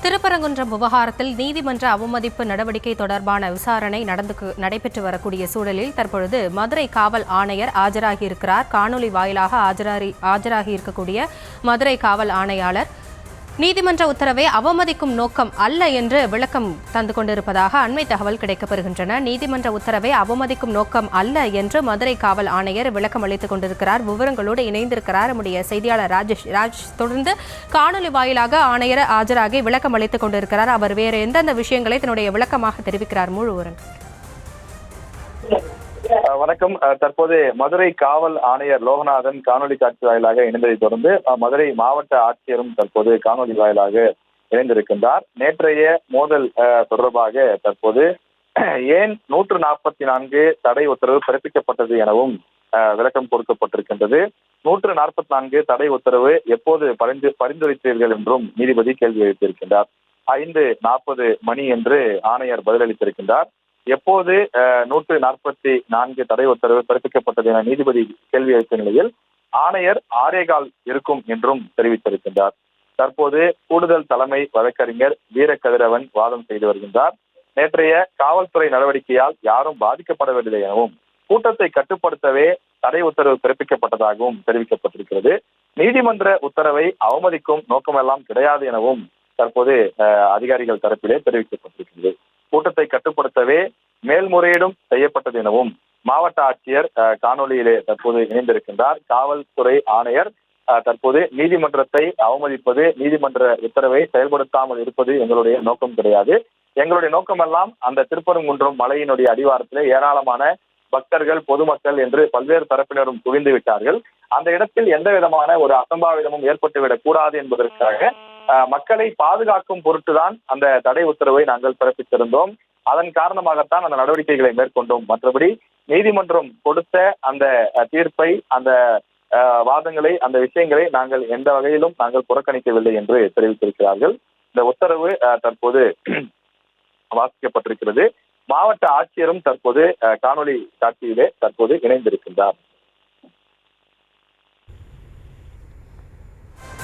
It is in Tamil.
திருப்பரங்குன்றம் விவகாரத்தில் நீதிமன்ற அவமதிப்பு நடவடிக்கை தொடர்பான விசாரணை நடைபெற்று வரக்கூடிய சூழலில் தற்பொழுது மதுரை காவல் ஆணையர் ஆஜராகியிருக்கிறார். காணொலி வாயிலாக ஆஜராகியிருக்கக்கூடிய மதுரை காவல் ஆணையாளர் நீதிமன்ற உத்தரவை அவமதிக்கும் நோக்கம் அல்ல என்று விளக்கம் தந்து கொண்டிருப்பதாக அண்மை தகவல் கிடைக்கப்பெறுகின்றன. நீதிமன்ற உத்தரவை அவமதிக்கும் நோக்கம் அல்ல என்று மதுரை காவல் ஆணையர் விளக்கம் அளித்துக் கொண்டிருக்கிறார். விவரங்களோடு இணைந்திருக்கிறார் நம்முடைய செய்தியாளர் ராஜ். தொடர்ந்து காணொலி வாயிலாக ஆணையர் ஆஜராகி விளக்கம் அளித்துக் கொண்டிருக்கிறார். அவர் வேறு எந்தெந்த விஷயங்களை தன்னுடைய விளக்கமாக தெரிவிக்கிறார்? முழு விவரங்கள். வணக்கம். தற்போது மதுரை காவல் ஆணையர் லோகநாதன் காணொலி காட்சி வாயிலாக இணைந்ததை தொடர்ந்து மதுரை மாவட்ட ஆட்சியரும் தற்போது காணொலி வாயிலாக இணைந்திருக்கின்றார். நேற்றைய மோதல் தொடர்பாக தற்போது ஏன் 144 தடை உத்தரவு பிறப்பிக்கப்பட்டது எனவும் விளக்கம் கொடுக்கப்பட்டிருக்கின்றது. 144 தடை உத்தரவு எப்போது பரிந்துரைத்தீர்கள் என்றும் நீதிபதி கேள்வி எழுப்பியிருக்கின்றார். 5:40 மணி என்று ஆணையர் பதிலளித்திருக்கின்றார். எப்போது 144 தடை உத்தரவு பிறப்பிக்கப்பட்டது என நீதிபதி கேள்வி எழுப்பிய நிலையில் ஆணையர் 6.25 இருக்கும் என்றும் தெரிவித்திருக்கின்றார். தற்போது கூடுதல் தலைமை வழக்கறிஞர் வீரகதிரவன் வாதம் செய்து வருகின்றார். நேற்றைய காவல்துறை நடவடிக்கையால் யாரும் பாதிக்கப்படவில்லை எனவும் கூட்டத்தை கட்டுப்படுத்தவே தடை உத்தரவு பிறப்பிக்கப்பட்டதாகவும் தெரிவிக்கப்பட்டிருக்கிறது. நீதிமன்ற உத்தரவை அவமதிக்கும் நோக்கமெல்லாம் கிடையாது எனவும் தற்போது அதிகாரிகள் தரப்பிலே தெரிவிக்கப்பட்டிருக்கிறது. கூட்டத்தை கட்டுப்படுத்தவே மேல்முறையீடும் செய்யப்பட்டது எனவும் மாவட்ட ஆட்சியர் காணொலியிலே தற்போது இணைந்திருக்கின்றார். காவல்துறை ஆணையர் தற்போது நீதிமன்றத்தை அவமதிப்பது, நீதிமன்ற உத்தரவை செயல்படுத்தாமல் இருப்பது எங்களுடைய நோக்கம் கிடையாது. எங்களுடைய நோக்கமெல்லாம் அந்த திருப்பரங்குன்றம் மலையினுடைய அடிவாரத்திலே ஏராளமான பக்தர்கள், பொதுமக்கள் என்று பல்வேறு தரப்பினரும் குவிந்து விட்டார்கள். அந்த இடத்தில் எந்த விதமான ஒரு அசம்பாவிதமும் ஏற்பட்டுவிடக் கூடாது என்பதற்காக மக்களை பாதுகாக்கும் பொருட்டுதான் அந்த தடை உத்தரவை நாங்கள் பிறப்பித்திருந்தோம். அதன் காரணமாகத்தான் அந்த நடவடிக்கைகளை மேற்கொண்டோம். மற்றபடி நீதிமன்றம் கொடுத்த அந்த தீர்ப்பை, அந்த வாதங்களை, அந்த விஷயங்களை நாங்கள் எந்த வகையிலும் நாங்கள் புறக்கணிக்கவில்லை என்று தெரிவித்திருக்கிறார்கள். இந்த உத்தரவு தற்போது வாசிக்கப்பட்டிருக்கிறது. மாவட்ட ஆட்சியரும் தற்போது காணொலி காட்சியிலே தற்போது இணைந்திருக்கின்றார்.